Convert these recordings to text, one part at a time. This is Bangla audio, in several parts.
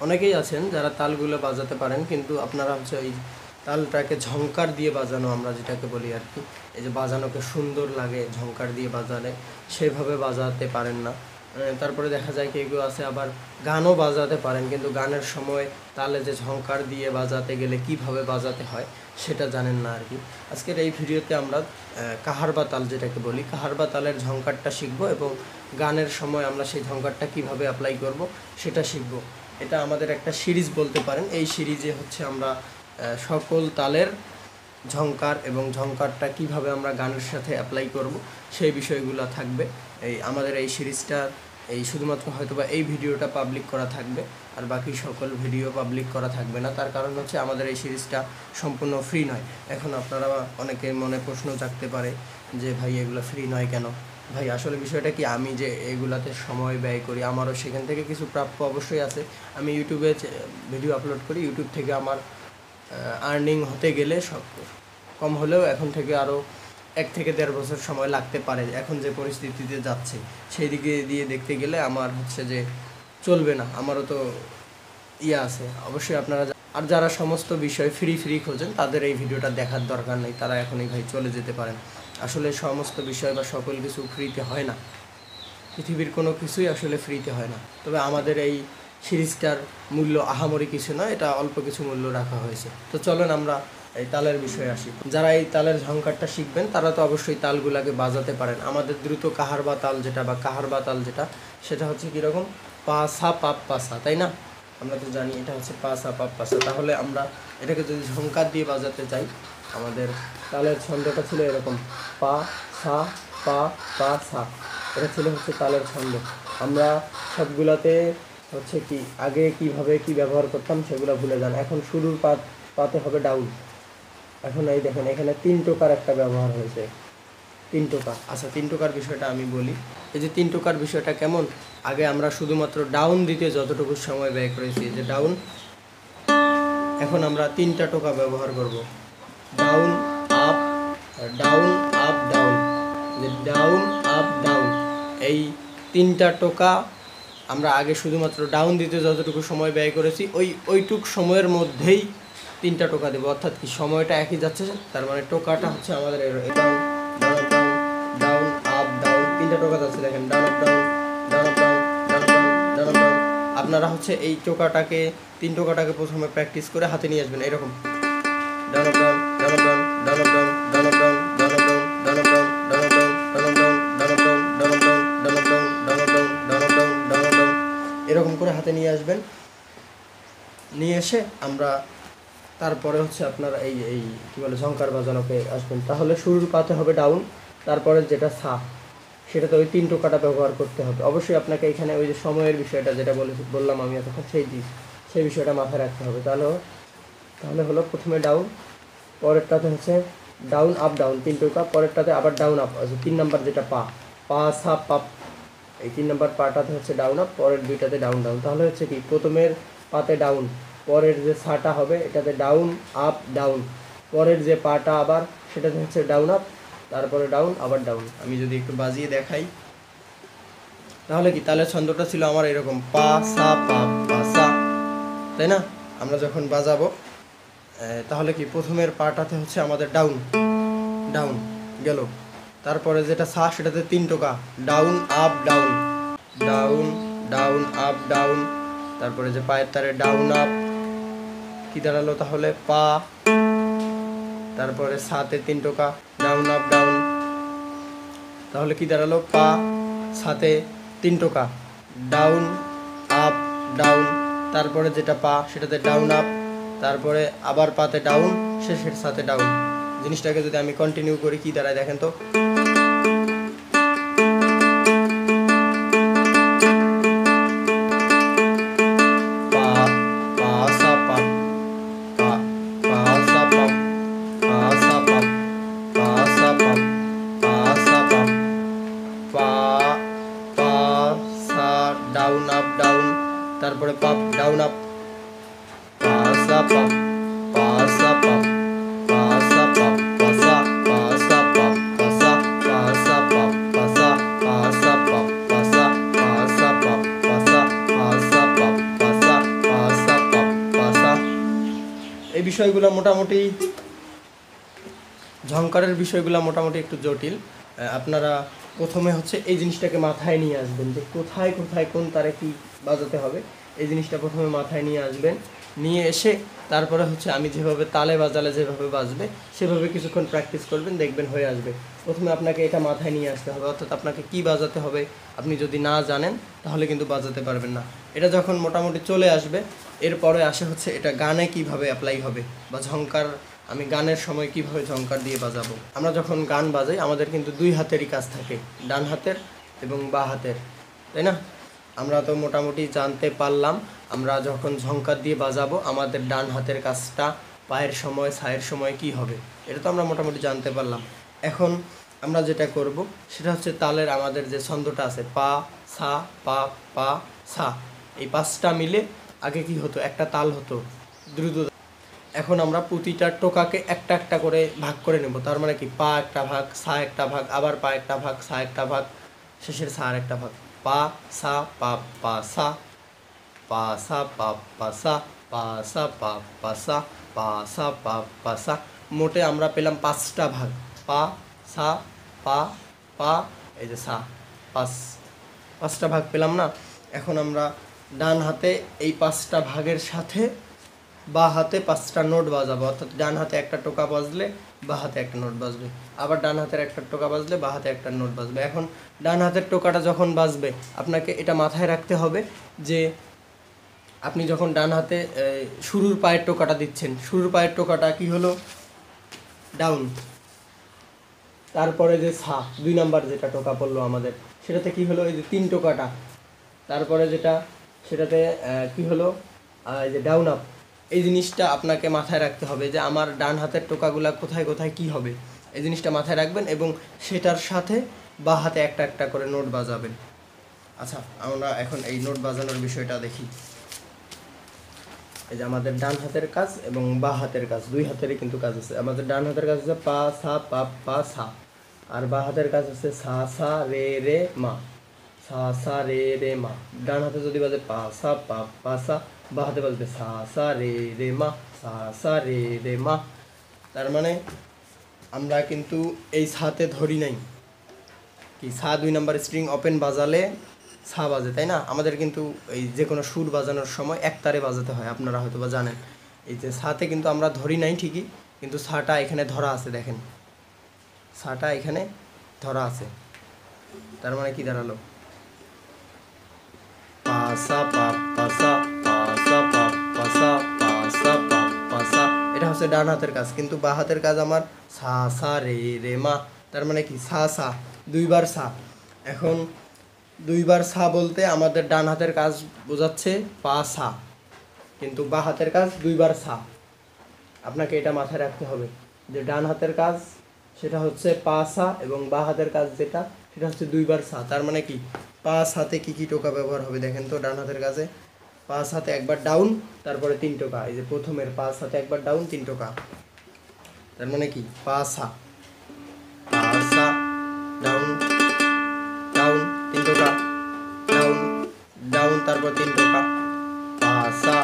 অনেকেই আছেন যারা তালগুলো বাজাতে পারেন, কিন্তু আপনারা হচ্ছে এই তালটাকে ঝংকার দিয়ে বাজানো, আমরা যেটাকে বলি আর কি, এই যে বাজানোকে সুন্দর লাগে ঝংকার দিয়ে বাজালে, সেভাবে বাজাতে পারেন না। তারপরে দেখা যায় কেউ কেউ আছে আবার গানও বাজাতে পারেন, কিন্তু গানের সময় তালে যে ঝংকার দিয়ে বাজাতে গেলে কিভাবে বাজাতে হয় সেটা জানেন না আর কি। আজকের এই ভিডিওতে আমরা কাহারবা তাল যেটাকে বলি, কাহারবা তালের ঝংকারটা শিখব এবং গানের সময় আমরা সেই ঝংকারটা কিভাবে অ্যাপ্লাই করব সেটা শিখব। এটা আমাদের একটা সিরিজ বলতে পারেন। এই সিরিজে হচ্ছে আমরা সকল তালের ঝংকার এবং ঝংকারটা কিভাবে আমরা গানের সাথে অ্যাপ্লাই করব সেই বিষয়গুলো থাকবে। আমাদের এই সিরিজটা শুধুমাত্র হয়তোবা এই ভিডিওটা পাবলিক করা থাকবে, আর বাকি সকল ভিডিও পাবলিক করা থাকবে না। তার কারণ হচ্ছে আমাদের এই সিরিজটা সম্পূর্ণ ফ্রি নয়। এখন আপনারা অনেকে মনে প্রশ্ন জাগতে পারে যে ভাই এগুলো ফ্রি নয় কেন? ভাই আসলে বিষয়টা কি, আমি যে এগুলাতে সময় ব্যয় করি আমারও সেখান থেকে কিছু প্রাপ্য অবশ্যই আছে। আমি ইউটিউবে ভিডিও আপলোড করি, ইউটিউব থেকে আমার আর্নিং হতে গেলে কম হলেও এখন থেকে আরও 1 থেকে 1.5 বছর সময় লাগতে পারে। এখন যে পরিস্থিতিতে যাচ্ছে সেই দিকে দিয়ে দেখতে গেলে আমার হচ্ছে যে চলবে না, আমারও তো আছে। অবশ্যই আপনারা আর যারা সমস্ত বিষয় ফ্রি খোঁজেন তাদের এই ভিডিওটা দেখার দরকার নেই, তারা এখনই ভাই চলে যেতে পারেন। আসলে সমস্ত বিষয় বা সকল কিছু ফ্রিতে হয় না, পৃথিবীর কোনো কিছুই আসলে ফ্রিতে হয় না। তবে আমাদের এই সিরিজটার মূল্য আহামরি কিছু নয়, এটা অল্প কিছু মূল্য রাখা হয়েছে। তো চলেন আমরা এই তালের বিষয়ে আসি। যারা এই তালের ঝংকারটা শিখবেন তারা তো অবশ্যই তালগুলাকে বাজাতে পারেন। আমাদের দ্রুত কাহারবা তাল যেটা বা কাহারবা তাল যেটা, সেটা হচ্ছে কীরকম, পা সা পাপ পাসা, তাই না? আমরা তো জানি এটা হচ্ছে পা সা পাপ পাসা। তাহলে আমরা এটাকে যদি ঝংকার দিয়ে বাজাতে চাই, আমাদের তালের ছন্দটা ছিল এরকম, পা সা পা পা সা, এটা ছিল হচ্ছে তালের ছন্দ। আমরা সবগুলাতে হচ্ছে কি আগে কিভাবে কি ব্যবহার করতাম সেগুলো ভুলে যান। এখন শুরুর পাতে হবে ডাউন। এখন এই দেখেন এখানে 3 টোকার একটা ব্যবহার হয়েছে, 3 টোকা। আচ্ছা, 3 টোকার বিষয়টা আমি বলি। এই যে 3 টোকার বিষয়টা কেমন, আগে আমরা শুধুমাত্র ডাউন দিতে যতটুকু সময় ব্যয় করেছি, যে ডাউন, এখন আমরা 3টা টোকা ব্যবহার করব, down up down up down, যে ডাউন আপ ডাউন। এই 3টা টোকা আমরা আগে শুধুমাত্র ডাউন দিতে যতটুকু সময় ব্যয় করেছি ওইটুক সময়ের মধ্যেই 3টা টোকা দেবো। অর্থাৎ কি সময়টা একই যাচ্ছে, তার মানে টোকাটা হচ্ছে আমাদের down down down up down, 3টা টোকা যাচ্ছে দেখেন, down up down down up down down up down down up down. আপনারা হচ্ছে এই টোকাটাকে 3 টোকাটাকে প্রথমে প্র্যাকটিস করে হাতে নিয়ে আসবেন এরকম, down up down down up down down up down down up down down up down down up down down up down down up down down up down down up down down up down down up down down up down down up down, এরকম করে হাতে নিয়ে আসবেন। নিয়ে এসে আমরা তারপরে হচ্ছে আপনারা এই কী বলে ঝংকার বাজানোকে আসবেন। তাহলে শুরুর পাতে হবে ডাউন, তারপরে যেটা সা, সেটাতে ওই 3 টোকাটা ব্যবহার করতে হবে। অবশ্যই আপনাকে এখানে ওই যে সময়ের বিষয়টা যেটা বললাম আমি এতক্ষণ, সেই বিষয়টা মাথায় রাখতে হবে। তাহলে হলো প্রথমে ডাউন, পরেরটাতে হচ্ছে ডাউন আপ ডাউন 3 টোকা, পরেরটাতে আবার ডাউন আপ, আচ্ছা 3 নাম্বার যেটা পা সা পাপ, এই 3 নাম্বার পাটাতে হচ্ছে ডাউন আপ, পরের দুইটাতে ডাউন ডাউন। তাহলে হচ্ছে কি, প্রথমের পাতে ডাউন, পরের যে সাটা হবে এটাতে ডাউন আপ ডাউন, পরের যে পাটা আবার সেটাতে হচ্ছে ডাউন আপ, তারপরে ডাউন আবার ডাউন। আমি যদি একটু বাজিয়ে দেখাই, তাহলে কি তালের ছন্দটা ছিল আমার এরকম, পা সা পাপ পা সা, তাই না? আমরা যখন বাজাবো তাহলে কি প্রথমের পাটাতে হচ্ছে আমাদের ডাউন ডাউন গেল, তারপরে যেটা সা সেটাতে 3 টোকা, down up down down down up down, তারপরে যে পায়ের তারে ডাউন আপ, কি দাঁড়ালো তাহলে পা, তারপরে সাতে 3 টোকা, ডাউন আপ ডাউন, তাহলে কি দাঁড়ালো পা সাতে 3 টোকা, ডাউন আপ ডাউন, তারপরে যেটা পা সেটাতে ডাউন আপ, তারপরে আবার পাতে ডাউন, শেষের সাথে ডাউন। জিনিসটাকে যদি আমি কন্টিনিউ করি কি দাঁড়ায় দেখেন তো, ডাউন আপ ডাউন, তারপরে পাপ ডাউন আপ, পা সা পাপ পা সা পাপ পা সা পাপ পা সা পা সা পাপ পা সা পা সা পাপ পা সা পা সা পাপ পা সা পা সা পাপ পা সা পা সা পাপ পা সা পা এই বিষয়গুলো মোটামুটি ঝংকারের বিষয়গুলো মোটামুটি একটু জটিল। আপনারা প্রথমে হচ্ছে এই জিনিসটাকে মাথায় নিয়ে আসবেন যে কোথায় কোথায় কোন তারে কি বাজাতে হবে, এই জিনিসটা প্রথমে মাথায় নিয়ে আসবেন। নিয়ে এসে তারপরে হচ্ছে আমি যেভাবে তালে বাজালে যেভাবে বাজবে সেভাবে কিছুক্ষণ প্র্যাকটিস করবেন, দেখবেন হয়ে আসবে। প্রথমে আপনাকে এটা মাথায় নিয়ে আসতে হবে, অর্থাৎ আপনাকে কি বাজাতে হবে আপনি যদি না জানেন তাহলে কিন্তু বাজাতে পারবেন না। এটা যখন মোটামুটি চলে আসবে এরপরে আসে হচ্ছে এটা গানে কিভাবে অ্যাপ্লাই হবে বা ঝংকার আমি গানের সময় কিভাবে ঝংকার দিয়ে বাজাবো। আমরা যখন গান বাজাই আমাদের কিন্তু দুই হাতেরই কাজ থাকে, ডান হাতের এবং বাঁ হাতের, তাই না? আমরা তো মোটামুটি জানতে পারলাম আমরা যখন ঝংকার দিয়ে বাজাবো আমাদের ডান হাতের কাজটা পায়ের সময় ছায়ের সময় কি হবে, এটা তো আমরা মোটামুটি জানতে পারলাম। এখন আমরা যেটা করব সেটা হচ্ছে তালের আমাদের যে ছন্দটা আছে পা সা পা পা সা, এই পাঁচটা মিলে আগে কি হতো একটা তাল হতো দ্রুত। এখন আমরা প্রতিটা টোকাকে একটা একটা করে ভাগ করে নেব, তার মানে কি পা একটা ভাগ, সা একটা ভাগ, আবার পা একটা ভাগ, সা একটা ভাগ, শেষের সা আর একটা ভাগ। পা সা পা পা সা, পা সা পা পা সা, পা সা পা পা সা, পা সা পা পা সা। মোটে আমরা পেলাম পাঁচটা ভাগ, পা সা পা পা এই যে সা, পাঁচটা ভাগ পেলাম না। এখন আমরা ডান হাতে এই পাঁচটা ভাগের সাথে বাঁ হাতে পাঁচটা নোট বাজাবো, অর্থাৎ ডান হাতে একটা টোকা বাজলে বাঁ হাতে একটা নোট বাজবে, আবার ডান হাতের একটা টোকা বাজলে বাঁ হাতে একটা নোট বাজবে। এখন ডান হাতের টোকাটা যখন বাজবে আপনাকে এটা মাথায় রাখতে হবে যে আপনি যখন ডান হাতে শুরুর পায়ের টোকাটা দিচ্ছেন, শুরুর পায়ের টোকাটা কি হলো ডাউন, তারপরে যে সা দুই নাম্বার যেটা টোকা পড়লো আমাদের সেটাতে কি হলো এই যে তিন টোকাটা, তারপরে যেটা সেটাতে কি হলো এই যে ডাউন আপ। এই জিনিসটা আপনাকে মাথায় রাখতে হবে যে আমার ডান হাতের টোকাগুলা কোথায় কোথায় কি হবে, এই জিনিসটা মাথায় রাখবেন এবং সেটার সাথে বাঁ হাতে একটা একটা করে নোট বাজাবেন। আচ্ছা, আমরা এখন এই নোট বাজানোর বিষয়টা দেখি। এই যে আমাদের ডান হাতের কাজ এবং বাঁ হাতের কাজ দুই হাতেরই কিন্তু কাজ আছে। আমাদের ডান হাতের কাজ হচ্ছে পা সা পা পা সা, আর বাঁ হাতের কাজ হচ্ছে সা সা রে রে মা, সা সা রে রে মা। ডান হাতে যদি বাজে পা সা পা পা সা, বাঁ হাতে বাজবে সা সা রে রে মা, সা সা রে রে মা। তার মানে আমরা কিন্তু এই সাতে ধরি নাই, কি সা দুই নাম্বার স্ট্রিং ওপেন বাজালে সা বাজে, তাই না? আমাদের কিন্তু এই যে কোনো সুর বাজানোর সময় এক তারে বাজাতে হয়, আপনারা হয়তো বা জানেন। এই যে সাতে কিন্তু আমরা ধরি নাই ঠিকই, কিন্তু সাটা এখানে ধরা আছে, দেখেন সাটা এখানে ধরা আছে। তার মানে কি দাঁড়ালো পা সা পা পা সা, পা সা পা পা সা, পা সা পা পা সা। এটা হচ্ছে ডান হাতের কাজ, কিন্তু বাঁ হাতের কাজ আমার সা সা রে রে মা। তার মানে কি সা সা দুইবার সা। এখন দুইবার সা বলতে আমাদের ডান হাতের কাজ বোঝাচ্ছে পা সা, কিন্তু বাঁ হাতের কাজ দুইবার সা। আপনাকে এটা মাথায় রাখতে হবে যে ডান হাতের কাজ সেটা হচ্ছে পা সা এবং বাঁ হাতের কাজ যেটা সেটা হচ্ছে দুইবার সা। তার মানে কি পা সাতে কি কি টোকা ব্যবহার হবে দেখেন তো। ডান হাতের কাজে পা সাতে একবার ডাউন, তারপরে তিন টোকা। এই যে প্রথমের পা সাতে একবার ডাউন তিন টোকা, তার মানে কি পা সা ডাউন ডাউন তিন টোকা, ডাউন ডাউন তারপর তিন টোকা, পা সা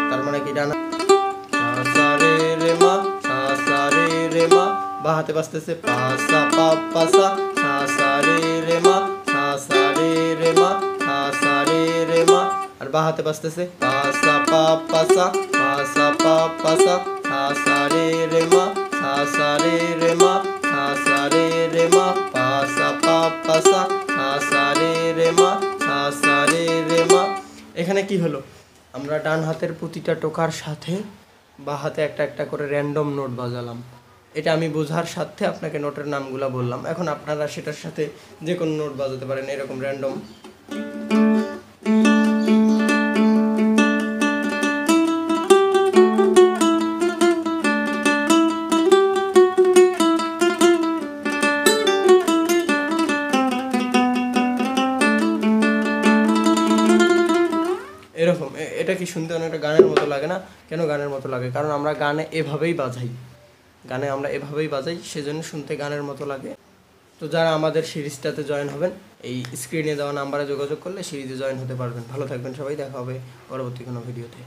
তার মানে কি ডান সা রে রে মা, সা রে রে মা। বাঁ হাতে বাজতেছে পা সা পা পা সা, সা রে রে মা, সা রে রে মা, সা রে রে মা। আর বাঁ হাতে বাজতেছে পা সা পা পা সা, সা পা পা সা, সা রে রে মা, সা রে রে মা, সা রে রে মা, পা সা পা পা সা, সা রে রে মা, সা রে রে মা। এখানে কি হলো আমরা ডান হাতের প্রতিটা টোকার সাথে বাঁ হাতে একটা একটা করে র্যান্ডম নোট বাজালাম। এটা আমি বোঝার সাথে আপনাকে নোটের নামগুলো বললাম। এখন আপনারা সেটার সাথে যে কোনো নোট বাজাতে পারেন এরকম র্যান্ডম। এরকম এটা কি শুনতে অনেকটা গানের মতো লাগে না? কেন গানের মতো লাগে? কারণ আমরা গানে এভাবেই বাজাই, গানে আমরা এভাবেই বাজাই, সেজন্য শুনতে গানের মতো লাগে। তো যারা আমাদের সিরিজটাতে জয়েন হবেন এই স্ক্রিনে দেওয়া নাম্বারে যোগাযোগ করলে সিরিজে জয়েন হতে পারবেন। ভালো থাকবেন সবাই, দেখা হবে পরবর্তী কোনো ভিডিওতে।